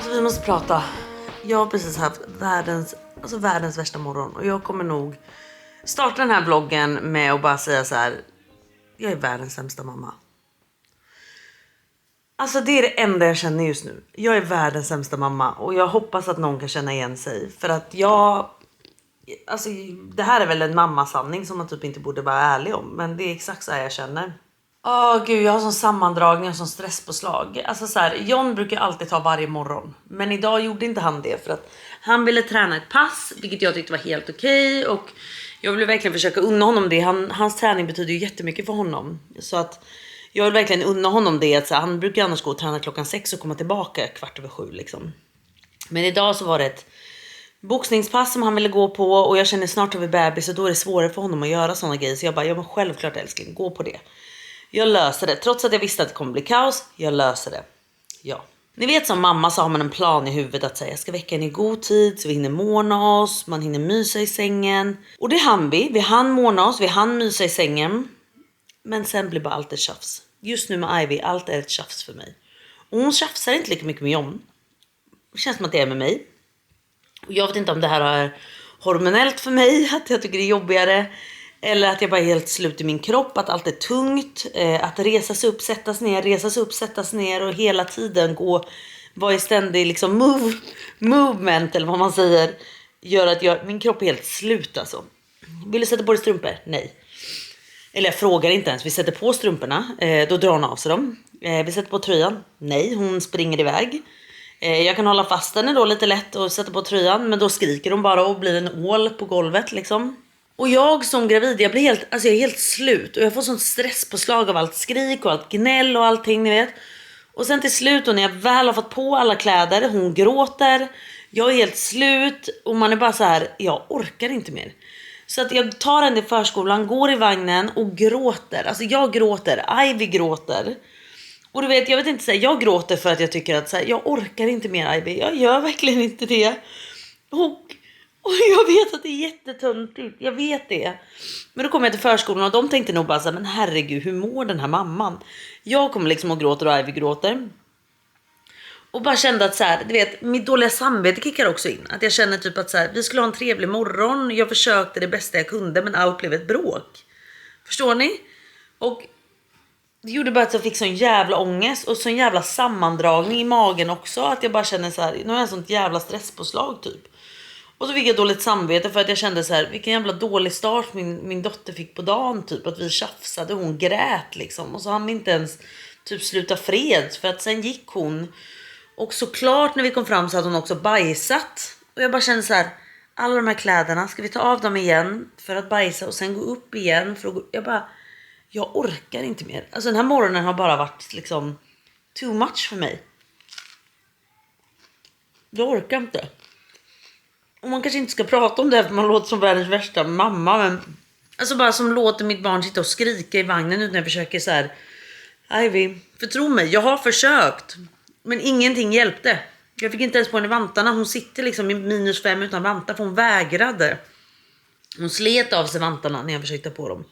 Alltså vi måste prata. Jag har precis haft världens värsta morgon. Och jag kommer nog starta den här vloggen med att bara säga så här: jag är världens sämsta mamma. Alltså det är det enda jag känner just nu. Jag är världens sämsta mamma. Och jag hoppas att någon kan känna igen sig. För att alltså det här är väl en mammasanning som man typ inte borde vara ärlig om. Men det är exakt så här jag känner. Gud, jag har sån sammandragning och sån stresspåslag. Alltså så här, John brukar alltid ta varje morgon. Men idag gjorde inte han det för att han ville träna ett pass, vilket jag tyckte var helt okej. Och jag ville verkligen försöka unna honom det. Hans träning betyder ju jättemycket för honom. Så att jag vill verkligen unna honom det. Att så här, han brukar annars gå och träna 6:00 och komma tillbaka 6:15 liksom. Men idag så var det ett boxningspass som han ville gå på. Och jag känner snart har vi bebis, så då är det svårare för honom att göra såna grejer. Så jag bara, men självklart älskling, gå på det. Jag löser det, trots att jag visste att det kommer bli kaos. Jag löser det, ja. Ni vet som mamma så har man en plan i huvudet att säga: jag ska väcka henne i god tid så vi hinner måna oss, man hinner mysa i sängen. Och det hann vi hann måna oss, vi hann mysa i sängen. Men sen blir bara allt ett tjafs. Just nu med Ivy, allt är ett tjafs för mig. Och hon tjafsar inte lika mycket med John. Det känns som att det är med mig. Och jag vet inte om det här är hormonellt för mig, att jag tycker det är jobbigare. Eller att jag bara är helt slut i min kropp. Att allt är tungt. Att resa sig upp, sättas ner. Resa sig upp, sättas ner. Och hela tiden vara i ständig liksom movement. Eller vad man säger. Gör att min kropp är helt slut alltså. Vill du sätta på dig strumpor? Nej. Eller jag frågar inte ens. Vi sätter på strumporna. Då drar hon av sig dem. Vi sätter på tröjan. Nej, hon springer iväg. Jag kan hålla fast henne då lite lätt och sätta på tröjan. Men då skriker hon bara och blir en ål på golvet liksom. Och jag som gravid, jag är helt slut. Och jag får sånt stresspåslag av allt skrik och allt gnäll och allting, ni vet. Och sen till slut, och när jag väl har fått på alla kläder, hon gråter. Jag är helt slut och man är bara så här: jag orkar inte mer. Så att jag tar henne i förskolan, går i vagnen och gråter. Alltså jag gråter, Ivy gråter. Och du vet, jag vet inte säga, jag gråter för att jag tycker att så här, jag orkar inte mer Ivy. Jag gör verkligen inte det. Och jag vet att det är jättetöntigt, jag vet det. Men då kom jag till förskolan och de tänkte nog bara så här: men herregud, hur mår den här mamman? Jag kommer liksom och gråter och Ivy gråter. Och bara kände att så här, du vet, mitt dåliga samvete kickar också in. Att jag känner typ att så här, vi skulle ha en trevlig morgon. Jag försökte det bästa jag kunde, men allt blev ett bråk. Förstår ni? Och det gjorde bara att jag fick sån jävla ångest och sån jävla sammandragning i magen också. Att jag bara känner så här, nu har jag sånt jävla stresspåslag typ. Och så fick jag dåligt samvete för att jag kände så här: vilken jävla dålig start min dotter fick på dagen typ. Att vi tjafsade, hon grät liksom. Och så hann vi inte ens typ sluta fred. För att sen gick hon. Och såklart när vi kom fram så hade hon också bajsat. Och jag bara kände så här: alla de här kläderna, ska vi ta av dem igen för att bajsa och sen gå upp igen för att jag orkar inte mer. Alltså den här morgonen har bara varit liksom too much för mig. Jag orkar inte. Och man kanske inte ska prata om det här för man låter som världens värsta mamma. Men alltså bara som låter mitt barn sitta och skrika i vagnen utan jag försöker så här: Ivy, för tro mig, jag har försökt. Men ingenting hjälpte. Jag fick inte ens på henne vantarna. Hon sitter liksom i -5 utan vantar för hon vägrade. Hon slet av sig vantarna när jag försökte på dem.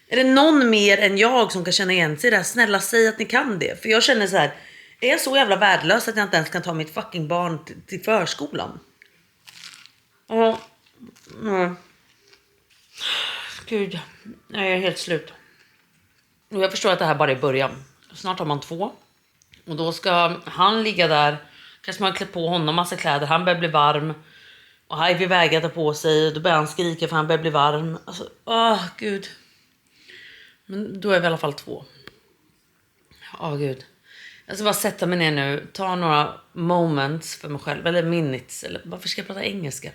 Är det någon mer än jag som kan känna igen sig där? Snälla säg att ni kan det. För jag känner så här: är jag så jävla värdelös att jag inte ens kan ta mitt fucking barn till förskolan? Gud, jag är helt slut. Och jag förstår att det här bara är början. Snart har man 2. Och då ska han ligga där. Kanske man klär på honom massa kläder. Han börjar bli varm. Och Ivy vägrar ta på sig. Då börjar han skrika för han börjar bli varm. Alltså, gud. Men då är vi i alla fall 2. Gud. Jag ska bara sätta mig ner nu. Ta några moments för mig själv. Eller minutes. Eller varför ska jag prata engelska?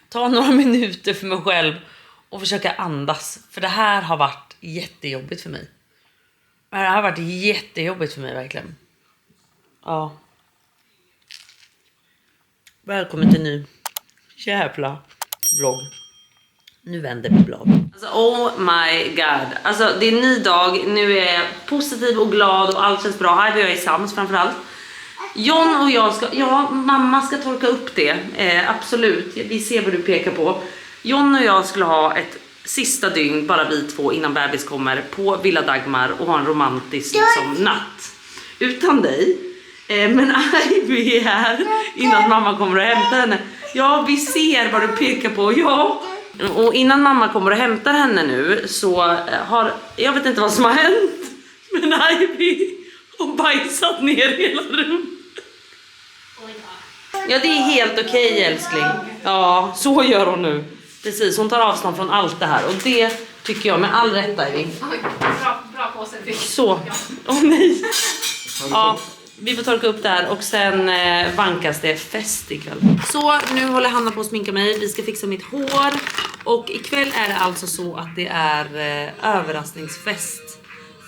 Ta några minuter för mig själv. Och försöka andas. För det här har varit jättejobbigt för mig. Det här har varit jättejobbigt för mig verkligen. Ja. Välkommen till ny jävla vlogg. Nu vänder vi blad. Alltså, oh my god. Alltså det är en ny dag. Nu är jag positiv och glad och allt känns bra. Här är jag i sams framförallt. John och jag ska, mamma ska torka upp det. Absolut, vi ser vad du pekar på. John och jag skulle ha ett sista dygn, bara vi 2 innan bebis kommer, på Villa Dagmar och ha en romantisk liksom, natt. Utan dig. Men Ivy är här innan mamma kommer och hämtar henne. Ja, vi ser vad du pekar på. Ja. Och innan mamma kommer och hämtar henne nu så har... Jag vet inte vad som har hänt. Men Ivy har bajsat ner hela rummet. Ja, det är helt okej, älskling. Ja, så gör hon nu. Precis, hon tar avstånd från allt det här. Och det tycker jag med all rätt, Ivy. Bra påse. Så. Åh nej. Ja, vi får torka upp där och sen vankas det fest ikväll. Så nu håller Hanna på att sminka mig. Vi ska fixa mitt hår. Och ikväll är det alltså så att det är överraskningsfest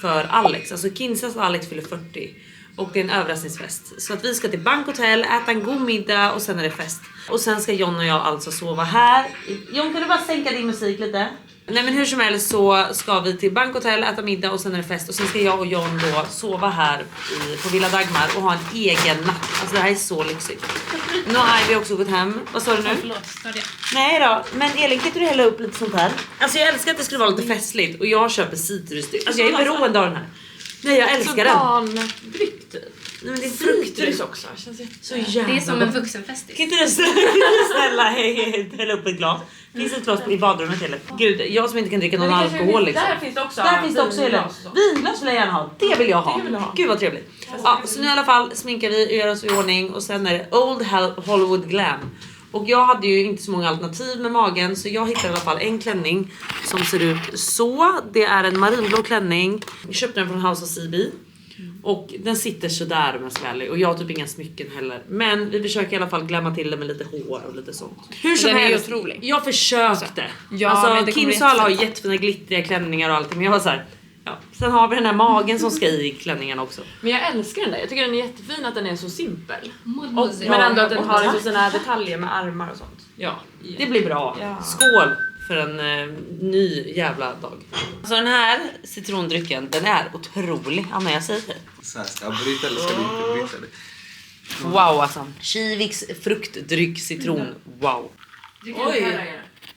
för Alex. Alltså Kinsas Alex fyller 40. Och det är en överraskningsfest. Så att vi ska till bankhotell, äta en god middag och sen är det fest. Och sen ska John och jag alltså sova här. John, kan du bara sänka din musik lite? Nej, men hur som helst så ska vi till bankhotell, äta middag och sen är det fest. Och sen ska jag och John då sova här på Villa Dagmar och ha en egen natt. Alltså det här är så lyxigt. Nu har Ivy också gått hem. Vad sa du nu? Förlåt, ta det. Nej då, men Elin, kan inte du hälla upp lite sånt här? Alltså jag älskar att det skulle vara lite festligt. Och jag köper citrusdryck. Alltså jag är beroende av den här. Nej, jag älskar den. Dryck typ. Nej, men det är Fruktdryck också. så jävla. Det är som en vuxenfest. Kan inte du snälla hälla upp ett glas? Finns ett glas i badrummet eller? Gud, jag som inte kan dricka någon alkohol liksom. Där finns det också. Där finns det också vinglas vill jag gärna ha. Det vill jag ha. Gud vad trevligt. Ja, så nu i alla fall sminkar vi och gör oss i ordning och sen är det Old Hollywood Glam. Och jag hade ju inte så många alternativ med magen så jag hittade i alla fall en klänning som ser ut så. Det är en marinblå klänning. Jag köpte den från House of CB. Och den sitter så där om jag ska ärlig. Och jag har typ inga smycken heller. Men vi försöker i alla fall glamma till det med lite hår och lite sånt. Hur som helst, är otrolig. Jag försökte. Ja, alltså Kim Sala har jättefina glittriga klänningar och allting. Men jag var så här, ja. Sen har vi den här magen som ska i klänningen också. Men jag älskar den där. Jag tycker den är jättefin att den är så simpel. Och, Men ändå att den har liksom såna detaljer med armar och sånt. Ja, det blir bra. Ja. Skål för en ny jävla dag. Så den här citrondrycken, den är otrolig. Anna, jag säger det. Så här, ska jag bryta eller ska du inte bryta det? Wow alltså. Kiviks fruktdryck citron. Wow. Oj.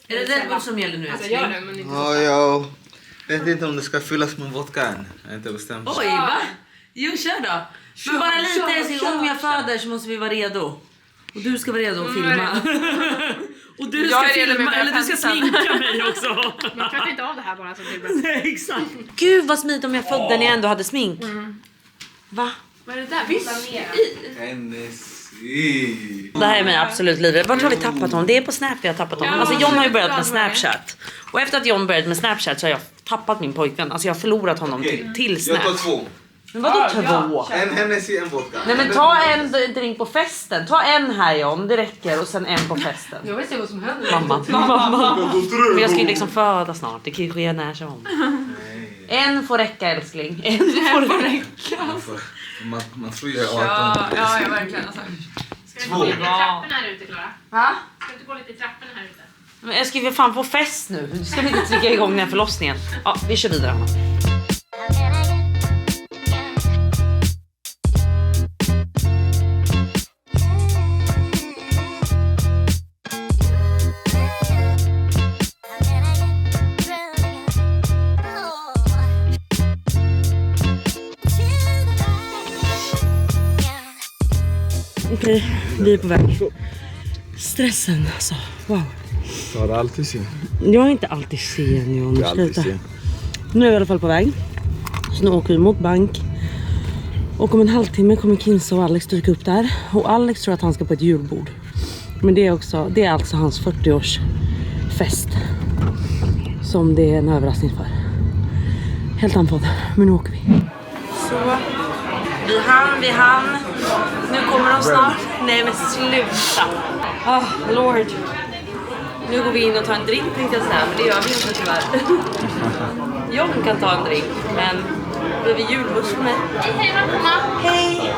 Är det Red Bull som gäller nu? Alltså gör det, men inte Ja, jag vet inte om det ska fyllas med vodka än. Jag har inte bestämt. Oj, va? Jo, kör då. Men bara lite, om jag föder så måste vi vara redo. Och du ska vara redo att filma. Och du ska filma, eller du ska sminka mig också. jag klarar inte av det här bara så det blir. Nej, exakt. Gud vad smidigt om jag födde när jag ändå hade smink. Va? Vad är det där? NSI. Det här är mig absolut livrädd. Vart har vi tappat honom? Det är på Snap vi har tappat honom. Alltså John har ju börjat med Snapchat. Och efter att John började med Snapchat så har jag tappat min pojkvän. Alltså jag har förlorat honom till Snap. Jag tar 2. Men vadå 2? En Hennessy, en vodka. Nej men ta en drink på festen. Ta en här John, det räcker. Och sen en på festen. Jag vill se vad som händer. Mamma. För jag ska ju liksom föda snart. Det kan ju ske när som. En får räcka älskling. En får räcka. Man tror ju 18. Ja, verkligen. Alltså. Ska du gå lite i trapporna här ute, Klara? Va? Ska du inte gå lite i trapporna här ute? Men jag ska ju fan på fest nu. Ska vi inte trycka igång den här förlossningen? Ja, vi kör vidare Anna. Okej, vi är på väg. Stressen alltså, wow. Tar det alltid sen? Jag är inte alltid sen, John. Det är alltid Sluta. sen. Nu är vi i alla fall på väg. Så nu åker vi mot bank. Och om en halvtimme kommer Kinsa och Alex dyka upp där. Och Alex tror att han ska på ett julbord. Men det är alltså hans 40-årsfest. Som det är en överraskning för. Helt andfådd. Men nu åker vi. Så. Vi hann. Nu kommer de snart. Nej men sluta. Lord. Nu går vi in och tar en drink tänkte jag säga. Men det gör vi inte tyvärr. Jag kan ta en drink. Men blir vi julbuss för mig? Hej, mamma. Hej!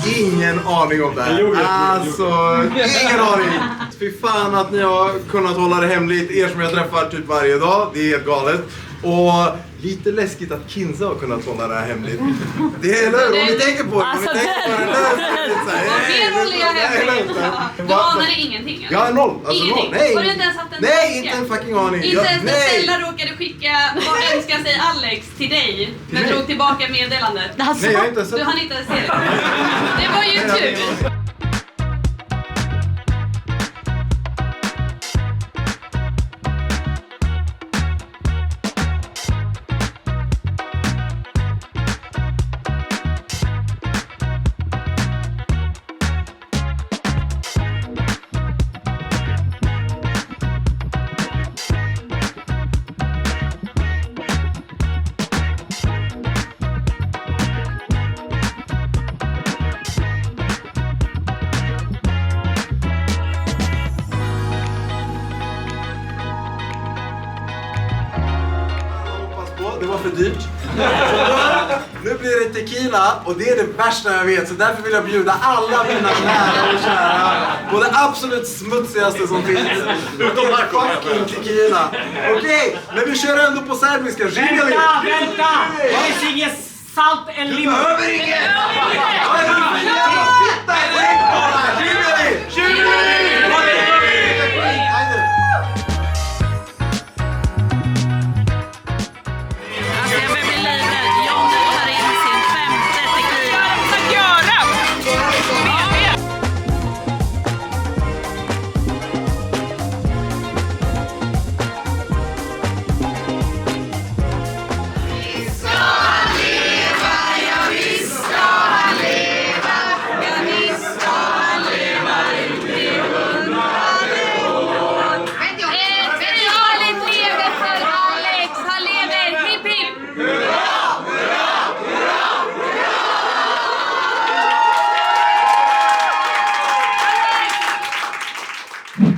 ingen aning om det här. Alltså, ingen aning. Fy fan att ni har kunnat hålla det hemligt. Er som jag träffar typ varje dag. Det är helt galet. Och lite läskigt att Kinsa har kunnat hålla det här hemligt. Det är eller om ni tänker på det. Om ni tänker på det. Du anade ingenting? Jag är noll. Alltså ingenting. Noll. Nej. Har du inte ens haft en nej, inte en fucking aning. Inte ens när Stella råkade skicka vad önskar sig Alex till dig. Men drog tillbaka meddelandet. Alltså, nej, jag har inte sett. Du hann inte ens se det. Det var ju tur. Det var för dyrt. Nu blir det tequila och det är det värsta jag vet. Så därför vill jag bjuda alla mina nära och kära på det absolut smutsigaste som finns. Utom fucking tequila. Okej, men vi kör ändå på serbiska. Vänta! Det finns inget salt eller limon. Du behöver inget!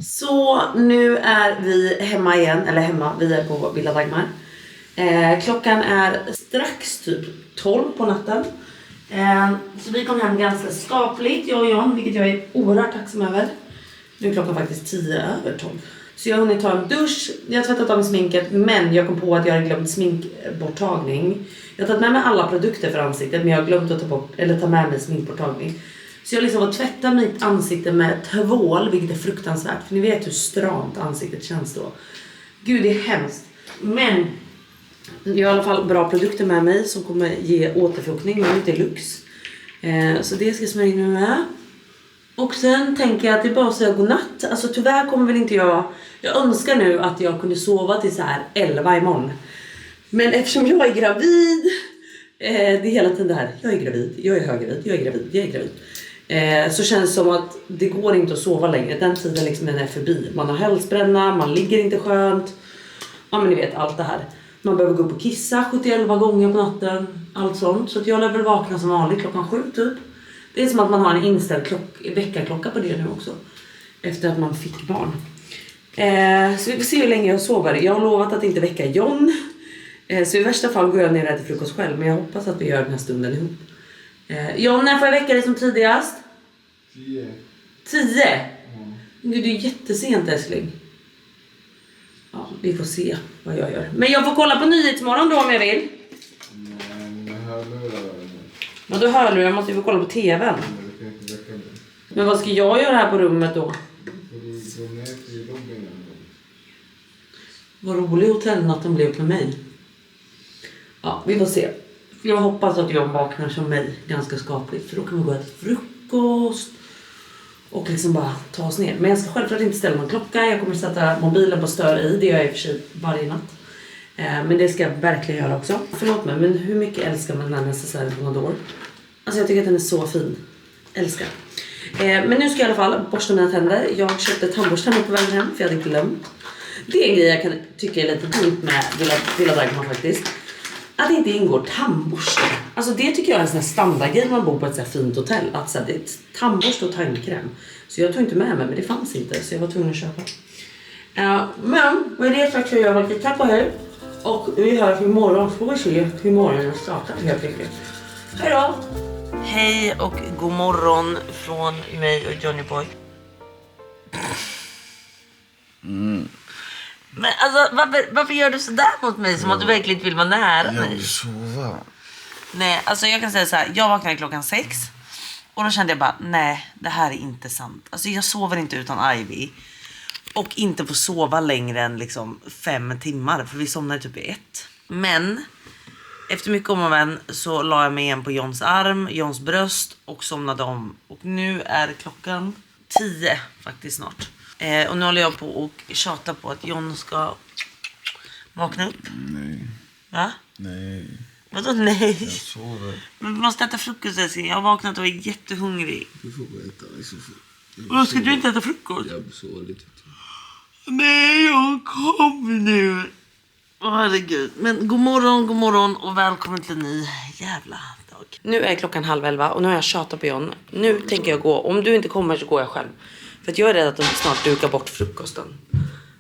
Så nu är vi hemma igen, eller hemma, vi är på Villa Dagmar. Klockan är strax typ 12 på natten. Så vi kom hem ganska skapligt, jag och John, vilket jag är oerhört tacksam över. Nu är klockan faktiskt 10 över 12. Så jag har hunnit ta en dusch, jag har tvättat av mig sminket, men jag kom på att jag hade glömt sminkborttagning. Jag har tagit med mig alla produkter för ansiktet, men jag har glömt att ta med mig sminkborttagning. Så jag liksom var tvätta mitt ansikte med tvål, vilket är fruktansvärt. För ni vet hur stramt ansiktet känns då. Gud, det är hemskt. Men jag har i alla fall bra produkter med mig som kommer ge återfuktning. Men inte lux. Så det ska jag smörja in med. Och sen tänker jag att det är bara att säga godnatt. Alltså tyvärr kommer väl inte jag... Jag önskar nu att jag kunde sova till så här 11 imorgon. Men eftersom jag är gravid... det är hela tiden det här. Jag är gravid, jag är höggravid, jag är gravid, jag är gravid. Så känns det som att det går inte att sova längre. Den tiden liksom är förbi. Man har hälsbränna, man ligger inte skönt. Ja men ni vet allt det här. Man behöver gå upp och kissa 71 gånger på natten. Allt sånt. Så att jag lär väl vakna som vanligt klockan 7 typ. Det är som att man har en inställd veckaklocka på det nu också. Efter att man fick barn. Så vi får se hur länge jag sover. Jag har lovat att inte väcka John. Så i värsta fall går jag ner och äter frukost själv. Men jag hoppas att vi gör den här stunden ihop. John, när får jag väcka dig som tidigast? 10. 10? Gud, det är jättesent älskling. Ja, vi får se vad jag gör. Men jag får kolla på Nyhetsmorgon då om jag vill. Men då hör du, jag måste ju få kolla på tvn. Men vad ska jag göra här på rummet då? Vad rolig hotellnatten blev för mig. Ja, vi får se. Jag hoppas att jag vaknar som mig ganska skapligt. För då kan vi gå och äta frukost. Och liksom bara ta oss ner. Men jag ska självklart inte ställa någon klocka. Jag kommer sätta mobilen på stör i. Det gör jag i och för sig varje natt. Men det ska jag verkligen göra också. Förlåt mig, men hur mycket älskar man den här necessären på några år? Alltså jag tycker att den är så fin. Älskar. Men nu ska jag i alla fall borsta mina tänder. Jag köpte tandborsten på vägen hem. För jag hade glömt. Det är en grej jag kan tycka är lite dumt med Villa Dagmar faktiskt. Att det inte ingår tandborste. Alltså det tycker jag är en sån här standardgrej när man bor på ett så här fint hotell. Att så här, det är tandborste och tandkräm. Så jag tog inte med mig, men det fanns inte. Så jag var tvungen att köpa. Men med det sagt så gör jag lite tack och hej. Och vi hörs imorgon. Får vi se hur morgonen startar helt enkelt. Hej då! Hej och god morgon från mig och Johnny Boy. Men alltså, varför gör du sådär mot mig som att du verkligen vill vara nära mig? Jag vill sova. Nej, alltså jag kan säga så här. Jag vaknade klockan 6 och då kände jag bara, nej, det här är inte sant. Alltså jag sover inte utan Ivy. Och inte får sova längre än liksom 5 timmar, för vi somnade typ i 1. Men efter mycket om och men så la jag mig igen på Johns arm, Johns bröst och somnade om. Och nu är klockan 10 faktiskt snart. Och nu håller jag på och tjatar på att John ska vakna upp. Nej. Va? Nej. Vadå nej? Jag sover. Men vi måste äta frukost älskling. Jag har vaknat och är jättehungrig. Du får bara äta. Och ska du inte äta frukost? Jag sover lite. Nej, jag kommer nu. Åh herregud. Men god morgon och välkommen till en ny jävla dag. Nu är klockan 10:30 och nu har jag tjatat på John. Nu tänker jag gå. Om du inte kommer så går jag själv. För att jag är rädd att de snart dukar bort frukosten.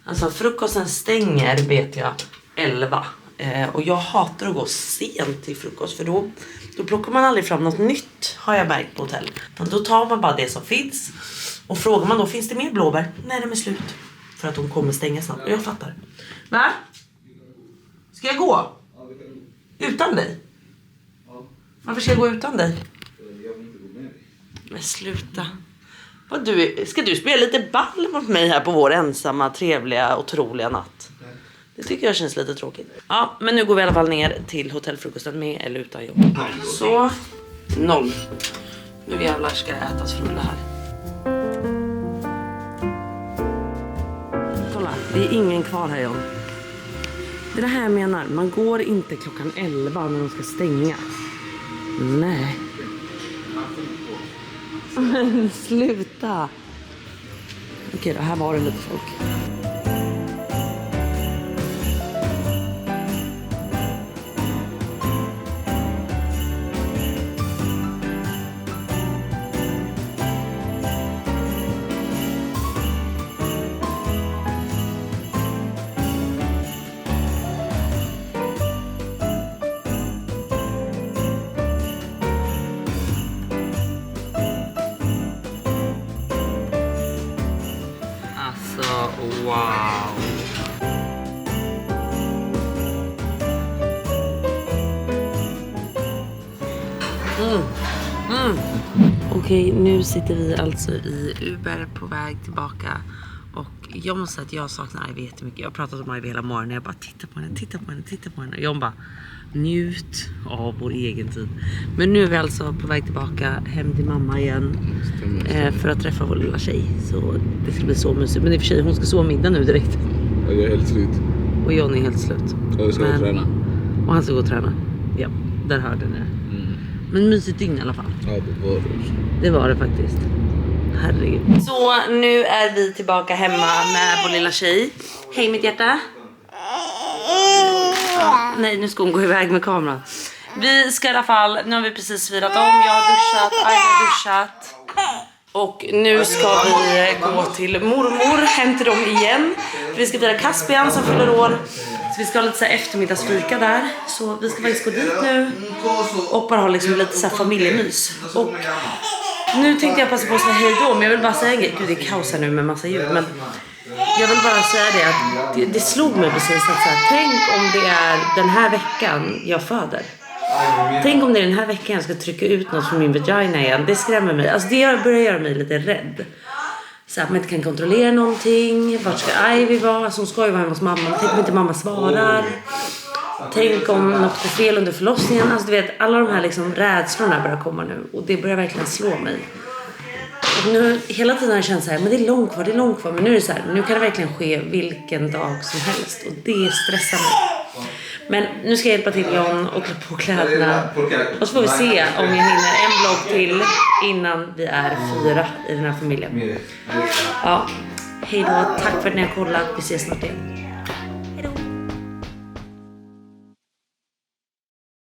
Alltså frukosten stänger vet jag 11. Och jag hatar att gå sent till frukost. För då plockar man aldrig fram något nytt. Har jag märkt på hotell. Då tar man bara det som finns. Och frågar man då, finns det mer blåbär? Nej, de är slut. För att de kommer stänga snart. Och jag fattar. Va? Ska jag gå? Utan dig? Varför ska jag gå utan dig? Men sluta. Ska du spela lite ball mot mig här på vår ensamma, trevliga, otroliga natt? Det tycker jag känns lite tråkigt. Ja, men nu går vi i alla fall ner till hotellfrukosten med eller utan jobb. Så, 0. Nu jävlar ska det ätas fulla här. Kolla, det är ingen kvar här, John. Det är det här jag menar. Man går inte klockan 11 när de ska stänga. Nej. Men sluta. Okej, då här var det lite folk. Wow. Okej, nu sitter vi alltså i Uber på väg tillbaka. Och jag måste säga att jag saknar Ivy jättemycket. Jag har pratat om Ivy hela morgonen. Jag bara titta på henne. Och jag bara njut av vår egen tid. Men nu är vi alltså på väg tillbaka hem till mamma igen. För att träffa vår lilla tjej. Så det ska bli så mysigt. Men i och för sig, hon ska sova middag nu direkt. Jag är helt slut. Och John är helt slut. Och jag ska gå och träna. Och han ska gå och träna. Ja, där hörde ni. Men mysigt dygn i alla fall. Ja, det var det. Det var det faktiskt. Herregud. Så nu är vi tillbaka hemma med vår lilla tjej. Hej mitt hjärta. Nej, nu ska hon gå iväg med kameran. Vi ska i alla fall, nu har vi precis virat om. Jag har duschat, Ivy har duschat. Och nu ska vi gå till mormor, hem till dem igen. För vi ska fira Caspian som fyller år. Så vi ska ha lite så här eftermiddagsfika där. Så vi ska faktiskt gå dit nu. Och bara ha liksom lite så här familjemys. Och nu tänkte jag passa på att säga hej då. Men jag vill bara säga en grej. Gud, det är kaos här nu med massa ljud. Men jag vill bara säga det att det slog mig precis att så här, tänk om det är den här veckan jag föder. Tänk om det är den här veckan jag ska trycka ut något från min vagina igen. Det skrämmer mig. Alltså det börjar göra mig lite rädd. Så att man inte kan kontrollera någonting. Vart ska Ivy vara? Alltså hon ska ju vara hemma hos mamma. Tänk om inte mamma svarar. Tänk om något går fel under förlossningen. Alltså du vet, alla de här liksom rädslorna börjar komma nu. Och det börjar verkligen slå mig. Och nu, hela tiden har jag känt så här, men det är långt kvar. Men nu är det så här, nu kan det verkligen ske vilken dag som helst. Och det stressar mig. Men nu ska jag hjälpa till John och klä på kläderna. Och så får vi se om jag hinner en vlogg till innan vi är 4 i den här familjen. Ja, hej då. Tack för att ni har kollat. Vi ses snart igen.